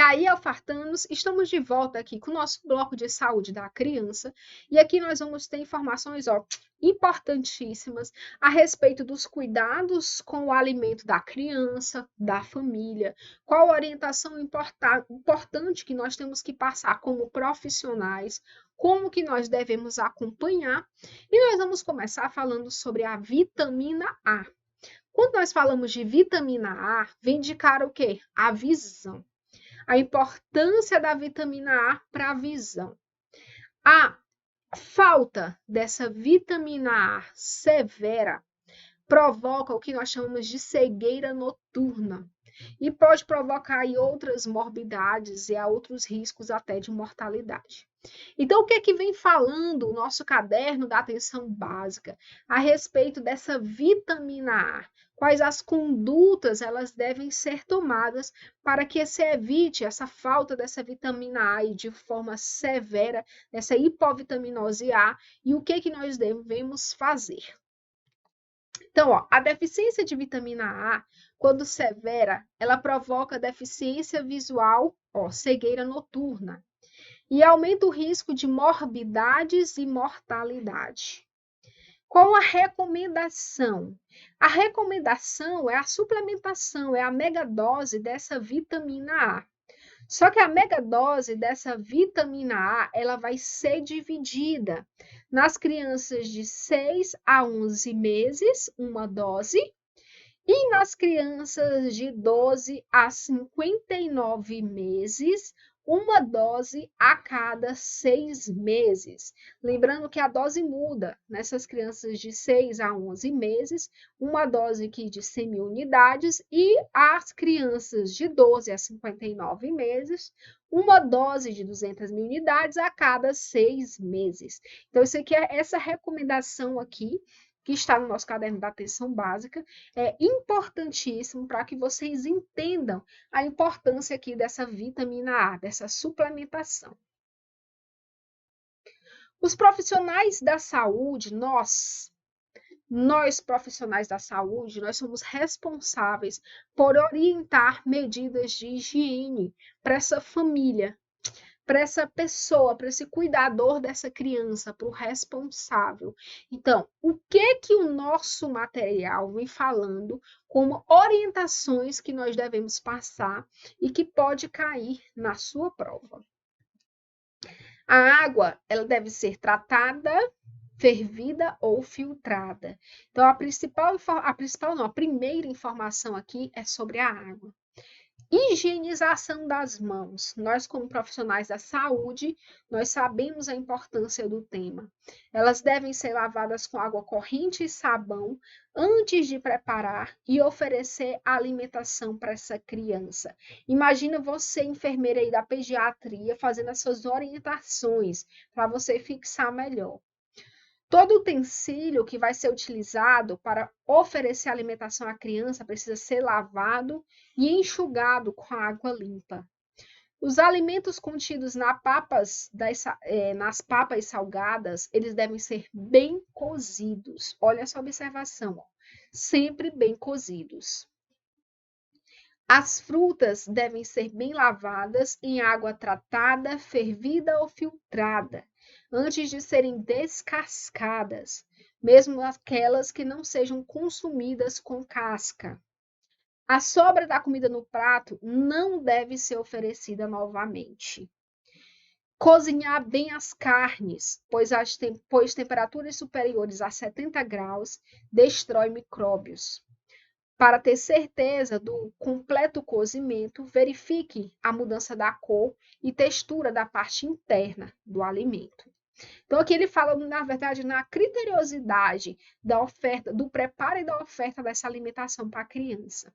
aí, alfartanos, estamos de volta aqui com o nosso bloco de saúde da criança. E aqui nós vamos ter informações, importantíssimas a respeito dos cuidados com o alimento da criança, da família, qual orientação importante que nós temos que passar como profissionais, como que nós devemos acompanhar. E nós vamos começar falando sobre a vitamina A. Quando nós falamos de vitamina A, vem de cara o quê? A visão. A importância da vitamina A para a visão. A falta dessa vitamina A severa provoca o que nós chamamos de cegueira noturna e pode provocar aí outras morbidades e outros riscos até de mortalidade. Então, o que é que vem falando o nosso caderno da atenção básica a respeito dessa vitamina A? Quais as condutas elas devem ser tomadas para que se evite essa falta dessa vitamina A e de forma severa, essa hipovitaminose A, e o que é que nós devemos fazer? Então, a deficiência de vitamina A, quando severa, ela provoca deficiência visual, cegueira noturna, e aumenta o risco de morbidades e mortalidade. Qual a recomendação? A recomendação é a suplementação, é a megadose dessa vitamina A. Só que a megadose dessa vitamina A, ela vai ser dividida nas crianças de 6 a 11 meses, uma dose, e nas crianças de 12 a 59 meses, uma dose a cada 6 meses. Lembrando que a dose muda nessas crianças de 6 a 11 meses, uma dose aqui de 100.000 unidades, e as crianças de 12 a 59 meses, uma dose de 200.000 unidades a cada 6 meses. Então, isso aqui é essa recomendação aqui, que está no nosso caderno da atenção básica, é importantíssimo para que vocês entendam a importância aqui dessa vitamina A, dessa suplementação. Os profissionais da saúde, nós profissionais da saúde, nós somos responsáveis por orientar medidas de higiene para essa família, para essa pessoa, para esse cuidador dessa criança, para o responsável. Então, o que o nosso material vem falando como orientações que nós devemos passar e que pode cair na sua prova? A água, ela deve ser tratada, fervida ou filtrada. Então, a primeira informação aqui é sobre a água. Higienização das mãos. Nós, como profissionais da saúde, nós sabemos a importância do tema. Elas devem ser lavadas com água corrente e sabão antes de preparar e oferecer a alimentação para essa criança. Imagina você, enfermeira aí da pediatria, fazendo as suas orientações para você fixar melhor. Todo utensílio que vai ser utilizado para oferecer alimentação à criança precisa ser lavado e enxugado com água limpa. Os alimentos contidos nas papas salgadas, eles devem ser bem cozidos. Olha essa observação, sempre bem cozidos. As frutas devem ser bem lavadas em água tratada, fervida ou filtrada, antes de serem descascadas, mesmo aquelas que não sejam consumidas com casca. A sobra da comida no prato não deve ser oferecida novamente. Cozinhar bem as carnes, pois temperaturas superiores a 70 graus destrói micróbios. Para ter certeza do completo cozimento, verifique a mudança da cor e textura da parte interna do alimento. Então, aqui ele fala, na verdade, na criteriosidade da oferta, do preparo e da oferta dessa alimentação para a criança.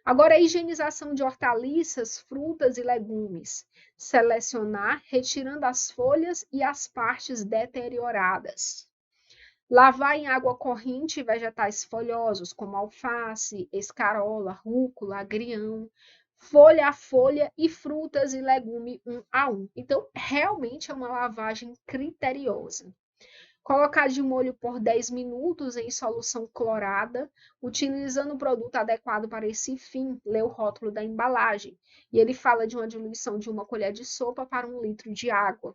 Agora, a higienização de hortaliças, frutas e legumes. Selecionar, retirando as folhas e as partes deterioradas. Lavar em água corrente vegetais folhosos, como alface, escarola, rúcula, agrião, folha a folha e frutas e legume um a um. Então, realmente é uma lavagem criteriosa. Colocar de molho por 10 minutos em solução clorada, utilizando o produto adequado para esse fim, lê o rótulo da embalagem. E ele fala de uma diluição de 1 colher de sopa para 1 litro de água.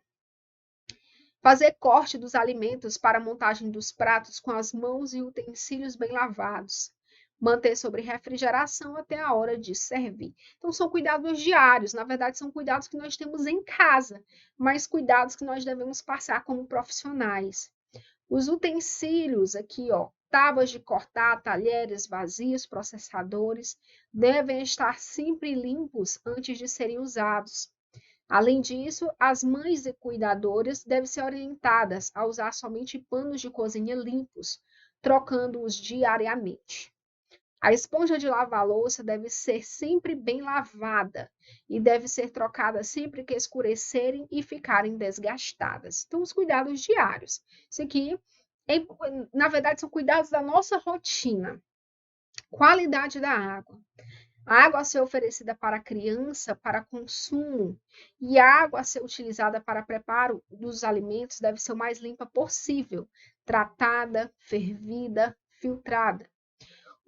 Fazer corte dos alimentos para a montagem dos pratos com as mãos e utensílios bem lavados. Manter sobre refrigeração até a hora de servir. Então, são cuidados diários, na verdade, são cuidados que nós temos em casa, mas cuidados que nós devemos passar como profissionais. Os utensílios aqui, ó, tábuas de cortar, talheres, vasilhos, processadores, devem estar sempre limpos antes de serem usados. Além disso, as mães e cuidadoras devem ser orientadas a usar somente panos de cozinha limpos, trocando-os diariamente. A esponja de lavar louça deve ser sempre bem lavada e deve ser trocada sempre que escurecerem e ficarem desgastadas. Então, os cuidados diários. Isso aqui, na verdade, são cuidados da nossa rotina. Qualidade da água. A água a ser oferecida para a criança para consumo e a água a ser utilizada para preparo dos alimentos deve ser o mais limpa possível, tratada, fervida, filtrada.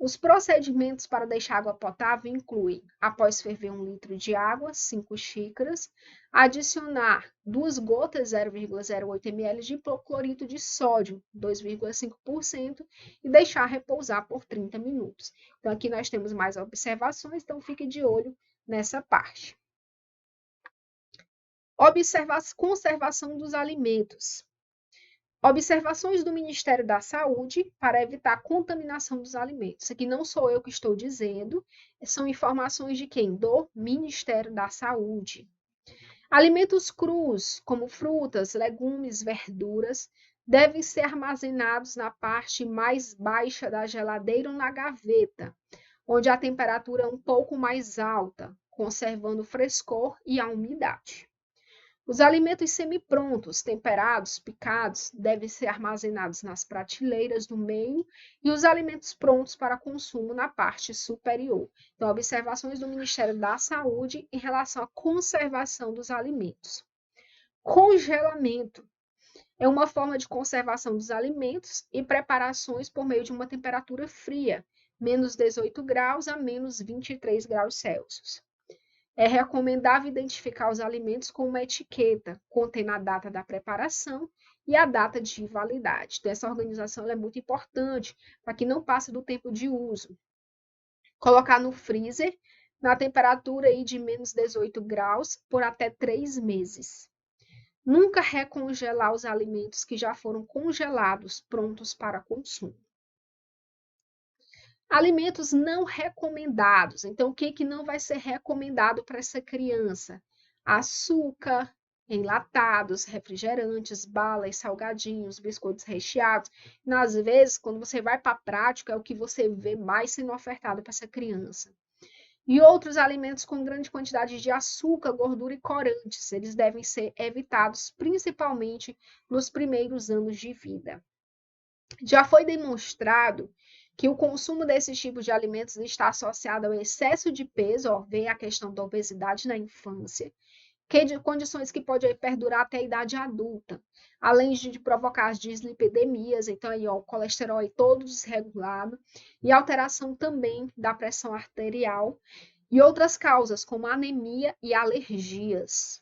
Os procedimentos para deixar água potável incluem, após ferver 1 litro de água, 5 xícaras, adicionar 2 gotas 0,08 ml de hipoclorito de sódio, 2,5%, e deixar repousar por 30 minutos. Então, aqui nós temos mais observações, então fique de olho nessa parte. Conservação dos alimentos. Observações do Ministério da Saúde para evitar a contaminação dos alimentos. Isso aqui não sou eu que estou dizendo, são informações de quem? Do Ministério da Saúde. Alimentos crus, como frutas, legumes, verduras, devem ser armazenados na parte mais baixa da geladeira ou na gaveta, onde a temperatura é um pouco mais alta, conservando o frescor e a umidade. Os alimentos semi-prontos, temperados, picados, devem ser armazenados nas prateleiras do meio e os alimentos prontos para consumo na parte superior. Então, observações do Ministério da Saúde em relação à conservação dos alimentos. Congelamento é uma forma de conservação dos alimentos e preparações por meio de uma temperatura fria, menos 18 graus a menos 23 graus Celsius. É recomendável identificar os alimentos com uma etiqueta, contendo a data da preparação e a data de validade. Então, essa organização é muito importante para que não passe do tempo de uso. Colocar no freezer, na temperatura aí de menos 18 graus, por até 3 meses. Nunca recongelar os alimentos que já foram congelados, prontos para consumo. Alimentos não recomendados. Então, o que não vai ser recomendado para essa criança? Açúcar, enlatados, refrigerantes, balas, salgadinhos, biscoitos recheados. E, às vezes, quando você vai para a prática, é o que você vê mais sendo ofertado para essa criança. E outros alimentos com grande quantidade de açúcar, gordura e corantes. Eles devem ser evitados, principalmente nos primeiros anos de vida. Já foi demonstrado que o consumo desses tipos de alimentos está associado ao excesso de peso, ó, vem a questão da obesidade na infância, que de condições que podem perdurar até a idade adulta, além de provocar as dislipidemias, então aí, ó, o colesterol aí todo desregulado, e alteração também da pressão arterial, e outras causas, como anemia e alergias.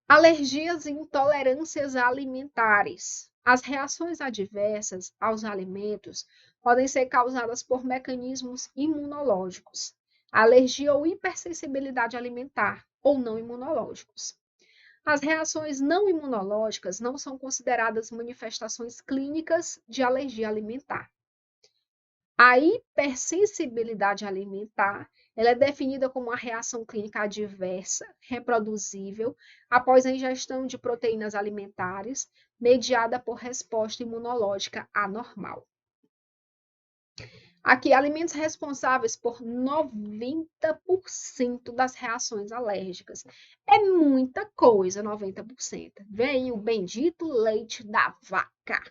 Alergias e intolerâncias alimentares. As reações adversas aos alimentos podem ser causadas por mecanismos imunológicos, alergia ou hipersensibilidade alimentar, ou não imunológicos. As reações não imunológicas não são consideradas manifestações clínicas de alergia alimentar. A hipersensibilidade alimentar, ela é definida como uma reação clínica adversa, reproduzível, após a ingestão de proteínas alimentares, mediada por resposta imunológica anormal. Aqui, alimentos responsáveis por 90% das reações alérgicas. É muita coisa, 90%. Vem o bendito leite da vaca.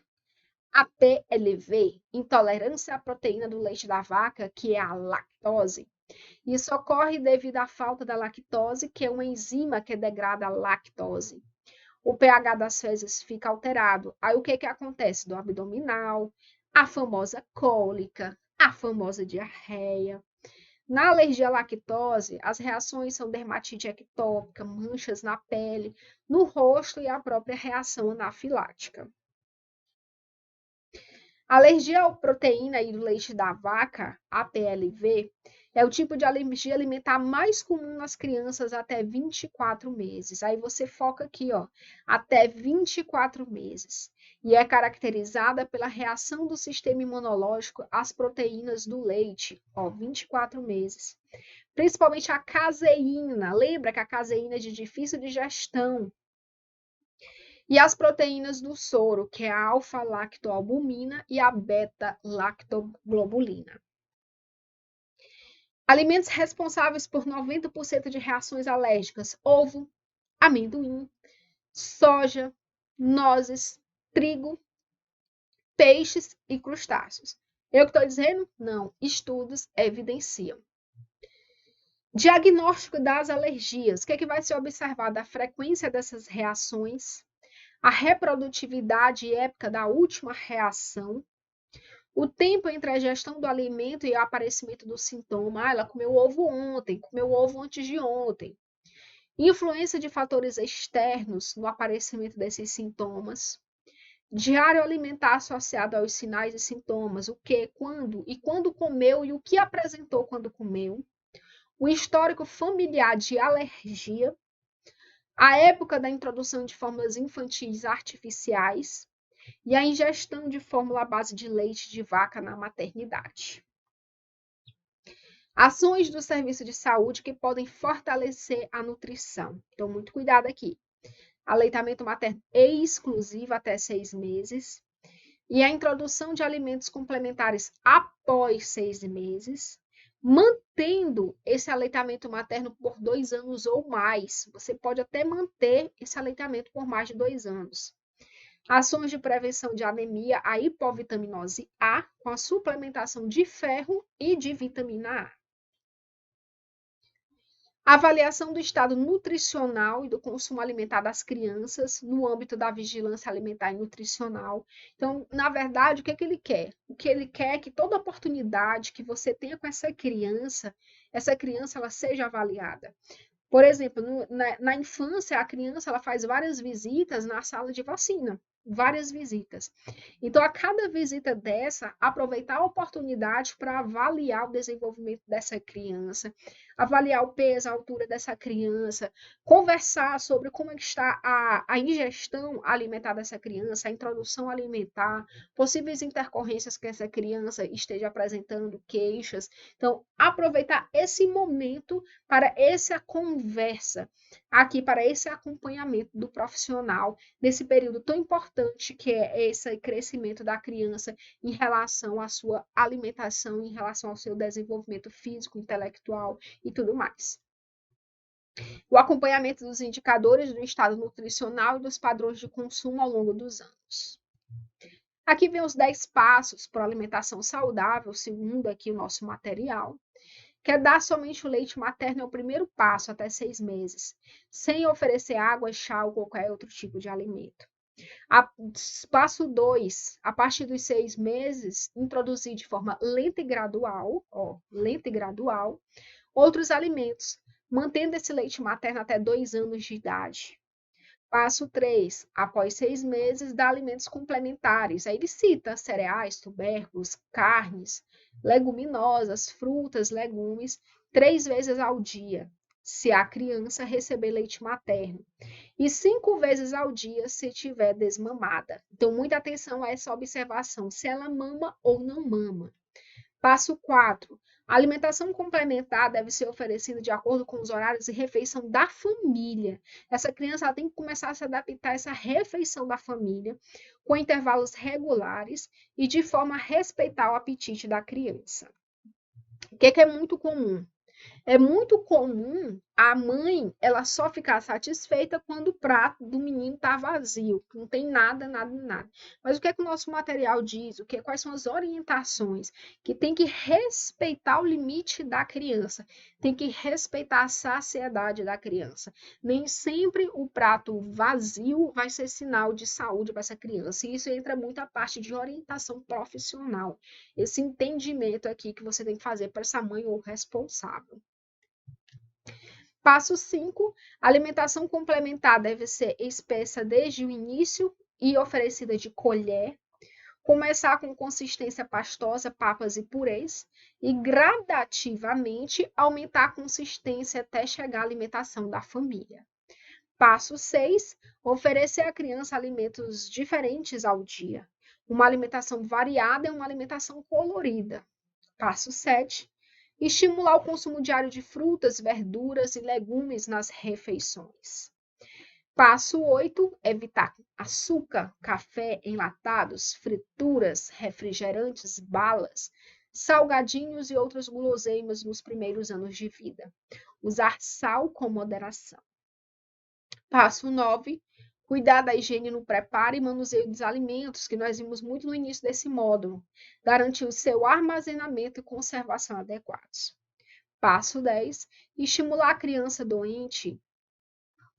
A PLV, intolerância à proteína do leite da vaca, que é a lactose. Isso ocorre devido à falta da lactose, que é uma enzima que degrada a lactose. o pH das fezes fica alterado. Aí o que que acontece? Do abdominal, a famosa cólica, a famosa diarreia. Na alergia à lactose, as reações são dermatite ectópica, manchas na pele, no rosto e a própria reação anafilática. A alergia à proteína e do leite da vaca, APLV, é o tipo de alergia alimentar mais comum nas crianças até 24 meses. Aí você foca aqui, ó, até 24 meses. E é caracterizada pela reação do sistema imunológico às proteínas do leite, ó, 24 meses. Principalmente a caseína. Lembra que a caseína é de difícil digestão. E as proteínas do soro, que é a alfa-lactoalbumina e a beta-lactoglobulina. Alimentos responsáveis por 90% de reações alérgicas: ovo, amendoim, soja, nozes, trigo, peixes e crustáceos. Eu que estou dizendo? Não. Estudos evidenciam. Diagnóstico das alergias. O que é que vai ser observado? A frequência dessas reações, a reprodutividade e época da última reação, o tempo entre a ingestão do alimento e o aparecimento do sintoma. Ah, ela comeu ovo ontem, comeu ovo antes de ontem. Influência de fatores externos no aparecimento desses sintomas. Diário alimentar associado aos sinais e sintomas, o que, quando e quando comeu e o que apresentou quando comeu. O histórico familiar de alergia, a época da introdução de fórmulas infantis artificiais e a ingestão de fórmula à base de leite de vaca na maternidade. Ações do serviço de saúde que podem fortalecer a nutrição. Então, muito cuidado aqui. Aleitamento materno exclusivo até 6 meses. E a introdução de alimentos complementares após 6 meses. Mantendo esse aleitamento materno por 2 anos ou mais. Você pode até manter esse aleitamento por mais de 2 anos. Ações de prevenção de anemia, a hipovitaminose A, com a suplementação de ferro e de vitamina A. Avaliação do estado nutricional e do consumo alimentar das crianças no âmbito da vigilância alimentar e nutricional. Então, na verdade, o que é que ele quer? O que ele quer é que toda oportunidade que você tenha com essa criança ela seja avaliada. Por exemplo, na infância, a criança ela faz várias visitas na sala de vacina, várias visitas. Então, a cada visita dessa, aproveitar a oportunidade para avaliar o desenvolvimento dessa criança, avaliar o peso, a altura dessa criança, conversar sobre como está a ingestão alimentar dessa criança, a introdução alimentar, possíveis intercorrências que essa criança esteja apresentando, queixas. Então, aproveitar esse momento para essa conversa, aqui para esse acompanhamento do profissional nesse período tão importante que é esse crescimento da criança em relação à sua alimentação, em relação ao seu desenvolvimento físico, intelectual e tudo mais. O acompanhamento dos indicadores do estado nutricional e dos padrões de consumo ao longo dos anos. Aqui vem os 10 passos para a alimentação saudável, segundo aqui o nosso material. Quer dar somente o leite materno é o primeiro passo até 6 meses, sem oferecer água, chá ou qualquer outro tipo de alimento. Passo 2, a partir dos 6 meses, introduzir de forma lenta e gradual, outros alimentos, mantendo esse leite materno até 2 anos de idade. Passo 3, após 6 meses, dá alimentos complementares. Aí ele cita cereais, tubérculos, carnes, leguminosas, frutas, legumes, 3 vezes ao dia, se a criança receber leite materno. E 5 vezes ao dia, se tiver desmamada. Então, muita atenção a essa observação, se ela mama ou não mama. Passo 4. A alimentação complementar deve ser oferecida de acordo com os horários de refeição da família. Essa criança ela tem que começar a se adaptar a essa refeição da família, com intervalos regulares e de forma a respeitar o apetite da criança. O que é muito comum? É muito comum a mãe, ela só fica satisfeita quando o prato do menino está vazio, não tem nada, nada, nada. Mas o que é que o nosso material diz? Quais são as orientações? Que tem que respeitar o limite da criança, tem que respeitar a saciedade da criança. Nem sempre o prato vazio vai ser sinal de saúde para essa criança. E isso entra muito a parte de orientação profissional. Esse entendimento aqui que você tem que fazer para essa mãe ou responsável. Passo 5, alimentação complementar deve ser espessa desde o início e oferecida de colher. Começar com consistência pastosa, papas e purês, e gradativamente aumentar a consistência até chegar à alimentação da família. Passo 6, oferecer à criança alimentos diferentes ao dia. Uma alimentação variada é uma alimentação colorida. Passo 7, estimular o consumo diário de frutas, verduras e legumes nas refeições. Passo 8, evitar açúcar, café, enlatados, frituras, refrigerantes, balas, salgadinhos e outras guloseimas nos primeiros anos de vida. Usar sal com moderação. Passo 9, cuidar da higiene no preparo e manuseio dos alimentos, que nós vimos muito no início desse módulo. Garantir o seu armazenamento e conservação adequados. Passo 10, estimular a criança doente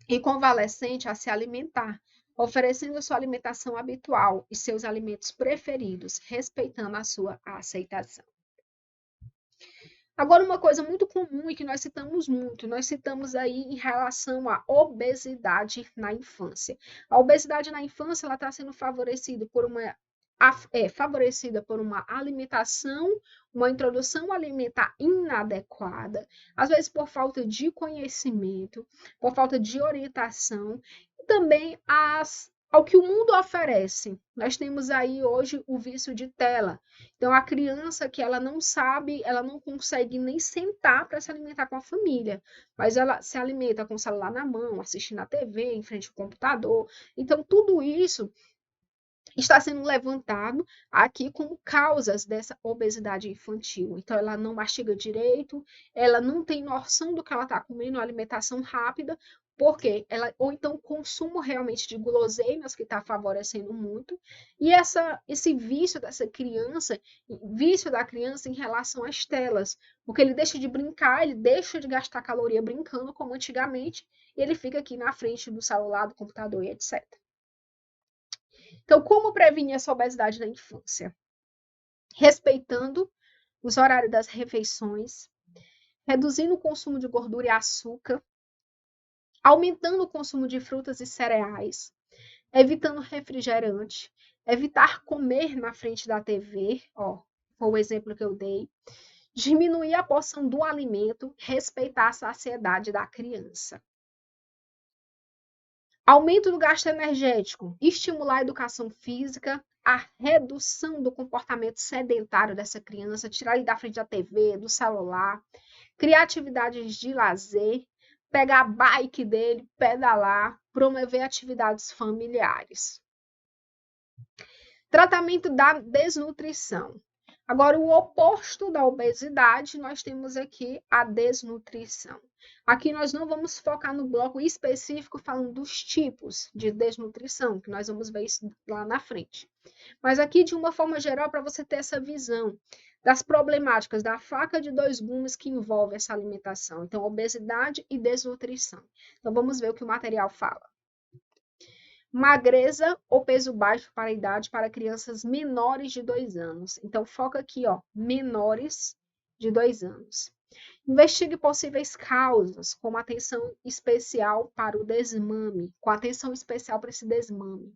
e convalescente a se alimentar, oferecendo a sua alimentação habitual e seus alimentos preferidos, respeitando a sua aceitação. Agora, uma coisa muito comum e que nós citamos muito, nós citamos aí em relação à obesidade na infância. A obesidade na infância ela está sendo favorecida por uma alimentação, uma introdução alimentar inadequada, às vezes por falta de conhecimento, por falta de orientação, e também ao que o mundo oferece. Nós temos aí hoje o vício de tela. Então, a criança que ela não sabe, ela não consegue nem sentar para se alimentar com a família, mas ela se alimenta com o celular na mão, assistindo a TV, em frente ao computador. Então, tudo isso está sendo levantado aqui como causas dessa obesidade infantil. Então, ela não mastiga direito, ela não tem noção do que ela está comendo, alimentação rápida, porque ela, ou então consumo realmente de guloseimas que está favorecendo muito, e esse vício dessa criança, vício da criança em relação às telas, porque ele deixa de brincar, ele deixa de gastar caloria brincando como antigamente, e ele fica aqui na frente do celular, do computador e etc. Então, como prevenir essa obesidade na infância? Respeitando os horários das refeições, reduzindo o consumo de gordura e açúcar, aumentando o consumo de frutas e cereais, evitando refrigerante, evitar comer na frente da TV, foi o exemplo que eu dei, diminuir a porção do alimento, respeitar a saciedade da criança. Aumento do gasto energético, estimular a educação física, a redução do comportamento sedentário dessa criança, tirar ele da frente da TV, do celular, criar atividades de lazer, pegar a bike dele, pedalar, promover atividades familiares. Tratamento da desnutrição. Agora, o oposto da obesidade, nós temos aqui a desnutrição. Aqui nós não vamos focar no bloco específico falando dos tipos de desnutrição, que nós vamos ver isso lá na frente. Mas aqui, de uma forma geral, para você ter essa visão das problemáticas da faca de dois gumes que envolve essa alimentação. Então, obesidade e desnutrição. Então, vamos ver o que o material fala. Magreza ou peso baixo para a idade para crianças menores de 2 anos. Então, foca aqui, menores de 2 anos. Investigue possíveis causas, como atenção especial para o desmame, com atenção especial para esse desmame.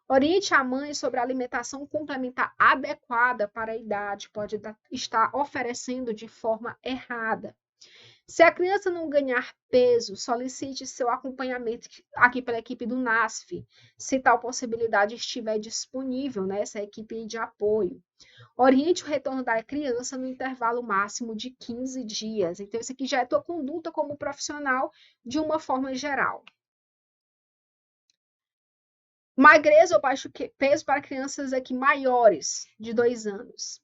Oriente a mãe sobre a alimentação complementar adequada para a idade, pode estar oferecendo de forma errada. Se a criança não ganhar peso, solicite seu acompanhamento aqui pela equipe do NASF, se tal possibilidade estiver disponível, né, essa equipe de apoio. Oriente o retorno da criança no intervalo máximo de 15 dias. Então, isso aqui já é tua conduta como profissional de uma forma geral. Magreza ou baixo peso para crianças aqui maiores de 2 anos.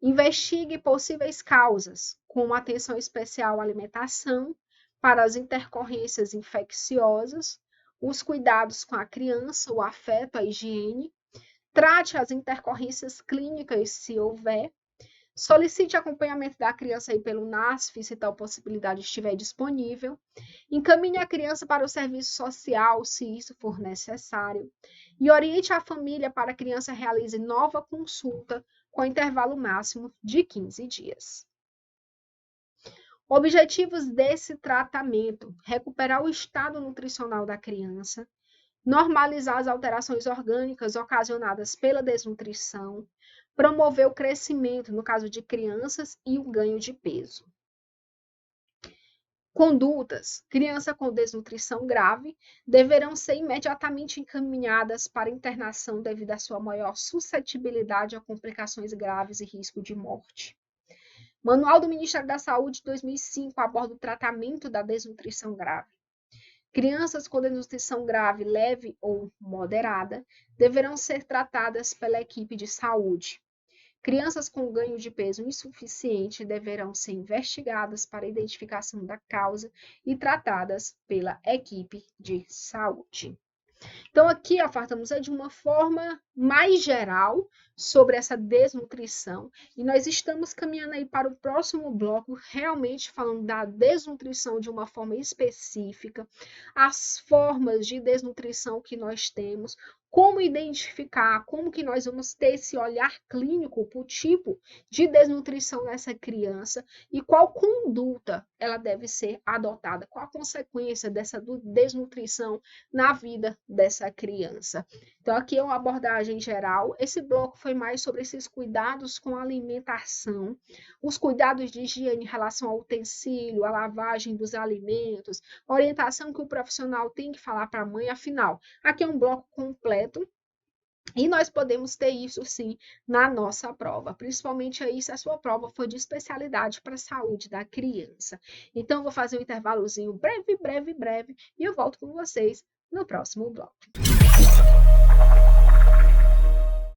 Investigue possíveis causas, como atenção especial à alimentação, para as intercorrências infecciosas, os cuidados com a criança, o afeto, a higiene, trate as intercorrências clínicas, se houver, solicite acompanhamento da criança aí pelo NASF, se tal possibilidade estiver disponível, encaminhe a criança para o serviço social, se isso for necessário, e oriente a família para que a criança realize nova consulta com intervalo máximo de 15 dias. Objetivos desse tratamento: recuperar o estado nutricional da criança, normalizar as alterações orgânicas ocasionadas pela desnutrição, promover o crescimento, no caso de crianças, e o ganho de peso. Condutas: criança com desnutrição grave deverão ser imediatamente encaminhadas para internação devido à sua maior suscetibilidade a complicações graves e risco de morte. Manual do Ministério da Saúde de 2005 aborda o tratamento da desnutrição grave. Crianças com desnutrição grave, leve ou moderada deverão ser tratadas pela equipe de saúde. Crianças com ganho de peso insuficiente deverão ser investigadas para identificação da causa e tratadas pela equipe de saúde. Então, aqui falamos de uma forma mais geral sobre essa desnutrição, e nós estamos caminhando aí para o próximo bloco, realmente falando da desnutrição de uma forma específica, as formas de desnutrição que nós temos, como identificar, como que nós vamos ter esse olhar clínico para o tipo de desnutrição nessa criança e qual conduta ela deve ser adotada, qual a consequência dessa desnutrição na vida dessa criança. Então, aqui é uma abordagem geral. Esse bloco foi mais sobre esses cuidados com a alimentação, os cuidados de higiene em relação ao utensílio, a lavagem dos alimentos, a orientação que o profissional tem que falar para a mãe. Afinal, aqui é um bloco completo e nós podemos ter isso sim na nossa prova, principalmente aí se a sua prova for de especialidade para a saúde da criança. Então, vou fazer um intervalozinho breve e eu volto com vocês no próximo bloco.